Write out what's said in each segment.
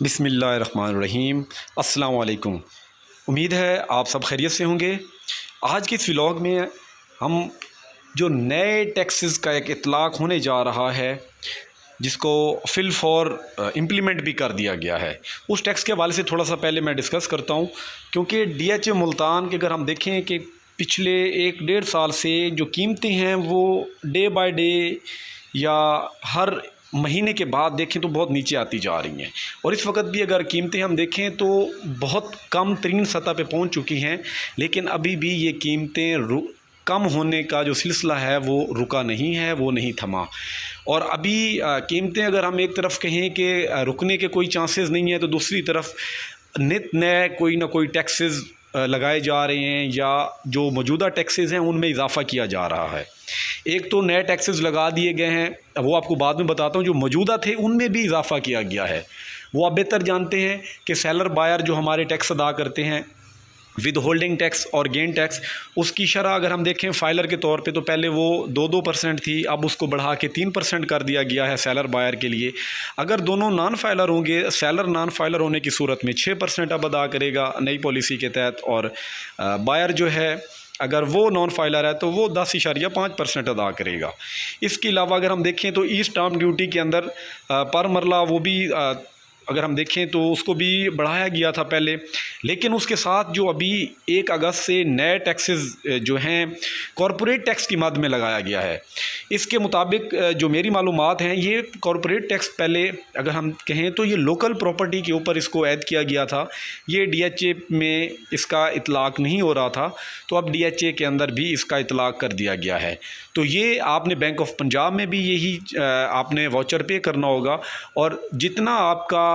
बिस्मिल्लाहिर्रहमानिर्रहीम। अस्सलाम वालेकुम। उम्मीद है आप सब खैरियत से होंगे। आज के इस व्लॉग में हम जो नए टैक्सेस का एक इतलाक़ होने जा रहा है, जिसको फिल फॉर इम्प्लीमेंट भी कर दिया गया है, उस टैक्स के हवाले से थोड़ा सा पहले मैं डिस्कस करता हूँ। क्योंकि DHA मुल्तान के अगर हम देखें कि पिछले 1-1.5 साल से जो कीमतें हैं वो डे बाय डे या हर महीने के बाद देखें तो बहुत नीचे आती जा रही हैं। और इस वक्त भी अगर कीमतें हम देखें तो बहुत कम तरीन सतह पे पहुंच चुकी हैं, लेकिन अभी भी ये कीमतें कम होने का जो सिलसिला है वो रुका नहीं है, वो नहीं थमा। और अभी कीमतें अगर हम एक तरफ कहें कि रुकने के कोई चांसेस नहीं है, तो दूसरी तरफ नित नए कोई ना कोई टैक्सेस लगाए जा रहे हैं या जो मौजूदा टैक्सेस हैं उनमें इजाफ़ा किया जा रहा है। एक तो नए टैक्सेस लगा दिए गए हैं, वो आपको बाद में बताता हूँ। जो मौजूदा थे उनमें भी इजाफ़ा किया गया है। वो आप बेहतर जानते हैं कि सेलर बायर जो हमारे टैक्स अदा करते हैं, विद होल्डिंग टैक्स और गेन टैक्स, उसकी शरह अगर हम देखें फाइलर के तौर पे तो पहले वो 2% थी, अब उसको बढ़ा के 3% कर दिया गया है सेलर बायर के लिए। अगर दोनों नॉन फाइलर होंगे, सेलर नॉन फाइलर होने की सूरत में 6% अब अदा करेगा नई पॉलिसी के तहत, और बायर जो है अगर वो नॉन फाइलर है तो वो 10.5% अदा करेगा। इसके अलावा अगर हम देखें तो ई स्टाम्प ड्यूटी के अंदर पर मरला वो भी अगर हम देखें तो उसको भी बढ़ाया गया था पहले, लेकिन उसके साथ जो अभी 1 अगस्त से नए टैक्सेस जो हैं कॉरपोरेट टैक्स की मद में लगाया गया है। इसके मुताबिक जो मेरी मालूमात हैं, ये कॉरपोरेट टैक्स पहले अगर हम कहें तो ये लोकल प्रॉपर्टी के ऊपर इसको ऐड किया गया था। ये DHA में इसका इतलाक़ नहीं हो रहा था, तो अब DHA के अंदर भी इसका इतलाक़ कर दिया गया है। तो ये आपने बैंक ऑफ पंजाब में भी यही आपने वाउचर पे करना होगा, और जितना आपका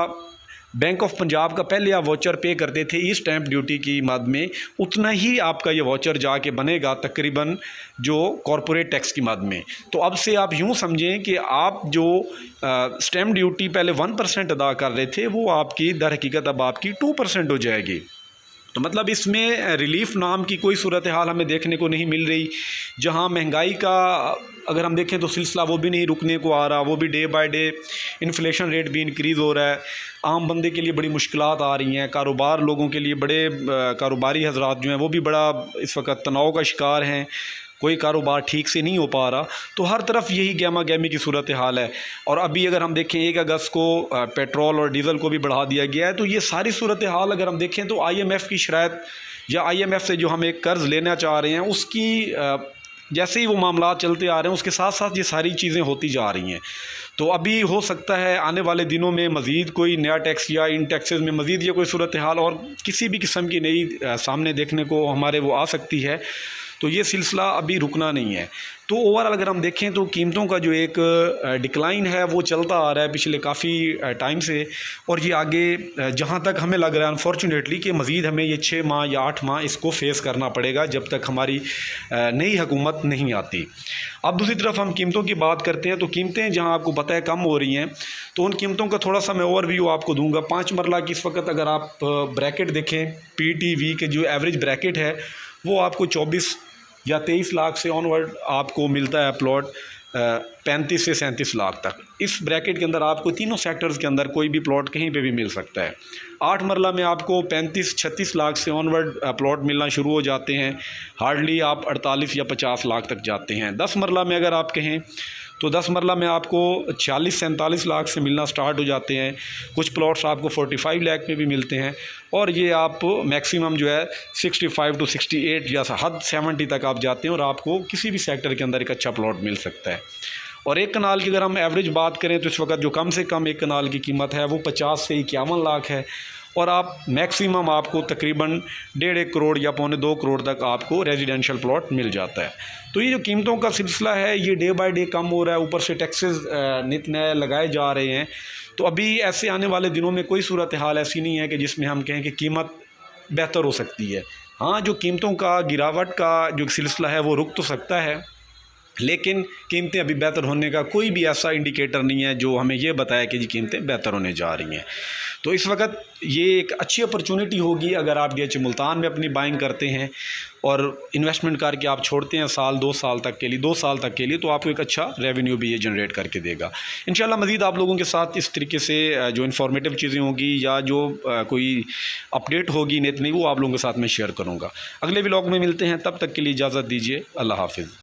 बैंक ऑफ पंजाब का पहले आप वाउचर पे करते थे ई स्टैम्प ड्यूटी की मद में, उतना ही आपका ये वाउचर जाके बनेगा तकरीबन जो कॉरपोरेट टैक्स की मद में। तो अब से आप यूँ समझें कि आप जो स्टैम्प ड्यूटी पहले 1% अदा कर रहे थे, वो आपकी दर हकीकत अब आपकी 2% हो जाएगी। तो मतलब इसमें रिलीफ नाम की कोई सूरत हाल हमें देखने को नहीं मिल रही। जहां महंगाई का अगर हम देखें तो सिलसिला वो भी नहीं रुकने को आ रहा, वो भी day by day inflation rate भी इंक्रीज़ हो रहा है। आम बंदे के लिए बड़ी मुश्किलात आ रही हैं, कारोबार लोगों के लिए बड़े कारोबारी हजरात जो हैं वो भी बड़ा इस वक्त तनाव का शिकार हैं, कोई कारोबार ठीक से नहीं हो पा रहा। तो हर तरफ यही गहमा गहमी की सूरत हाल है। और अभी अगर हम देखें 1 अगस्त को पेट्रोल और डीज़ल को भी बढ़ा दिया गया है। तो ये सारी सूरत हाल अगर हम देखें तो IMF की शराइत या IMF से जो हम एक कर्ज़ लेना चाह रहे हैं उसकी जैसे ही वो मामला चलते आ रहे हैं उसके साथ साथ ये सारी चीज़ें होती जा रही हैं। तो अभी हो सकता है आने वाले दिनों में मज़ीद कोई नया टैक्स या इन टैक्सेस में मज़ीद ये कोई सूरत हाल और किसी भी किस्म की नई सामने देखने को हमारे वो आ सकती है। तो ये सिलसिला अभी रुकना नहीं है। तो ओवरऑल अगर हम देखें तो कीमतों का जो एक डिक्लाइन है वो चलता आ रहा है पिछले काफ़ी टाइम से, और ये आगे जहाँ तक हमें लग रहा है अनफॉर्चुनेटली कि मज़ीद हमें ये 6 माह या 8 माह इसको फेस करना पड़ेगा जब तक हमारी नई हुकूमत नहीं आती। अब दूसरी तरफ हम कीमतों की बात करते हैं, तो कीमतें जहाँ आपको पता है कम हो रही हैं, तो उन कीमतों का थोड़ा सा मैं ओवरव्यू आपको दूंगा। 5 मरला की इस वक्त अगर आप ब्रैकेट देखें, PTV के जो एवरेज ब्रैकेट है वो आपको 24 या 23 लाख से ऑनवर्ड आपको मिलता है प्लॉट 35 से 37 लाख तक। इस ब्रैकेट के अंदर आपको तीनों सेक्टर्स के अंदर कोई भी प्लॉट कहीं पे भी मिल सकता है। 8 मरला में आपको 35-36 लाख से ऑनवर्ड प्लॉट मिलना शुरू हो जाते हैं, हार्डली आप 48 या 50 लाख तक जाते हैं। 10 मरला में अगर आप कहें तो 10 मरला में आपको 40-47 लाख से मिलना स्टार्ट हो जाते हैं। कुछ प्लॉट्स आपको 45 लाख में भी मिलते हैं, और ये आप मैक्सिमम जो है 65 to 68 या हद 70 तक आप जाते हैं, और आपको किसी भी सेक्टर के अंदर एक अच्छा प्लॉट मिल सकता है। और एक कनाल की अगर हम एवरेज बात करें तो इस वक्त जो कम से कम एक कनाल की कीमत है वो 50 से 51 लाख है, और आप मैक्सिमम आपको तकरीबन 1.5 करोड़ या 1.25 करोड़ तक आपको रेजिडेंशियल प्लॉट मिल जाता है। तो ये जो कीमतों का सिलसिला है ये डे बाय डे कम हो रहा है, ऊपर से टैक्सेस नित नए लगाए जा रहे हैं। तो अभी ऐसे आने वाले दिनों में कोई सूरत हाल ऐसी नहीं है कि जिसमें हम कहें कि कीमत बेहतर हो सकती है। हाँ, जो कीमतों का गिरावट का जो सिलसिला है वो रुक तो सकता है, लेकिन कीमतें अभी बेहतर होने का कोई भी ऐसा इंडिकेटर नहीं है जो हमें ये बताया कि जी कीमतें बेहतर होने जा रही हैं। तो इस वक्त ये एक अच्छी अपॉर्चुनिटी होगी अगर आप DH मुल्तान में अपनी बाइंग करते हैं और इन्वेस्टमेंट करके आप छोड़ते हैं साल 2 साल तक के लिए, 2 साल तक के लिए, तो आपको एक अच्छा रेवेन्यू भी ये जनरेट करके देगा। इंशाल्लाह मज़ीद आप लोगों के साथ इस तरीके से जो इन्फॉर्मेटिव चीज़ें होंगी या जो कोई अपडेट होगी नेत नहीं, वो आप लोगों के साथ मैं शेयर करूँगा। अगले व्लॉग में मिलते हैं, तब तक के लिए इजाज़त दीजिए। अल्लाह हाफ़िज़।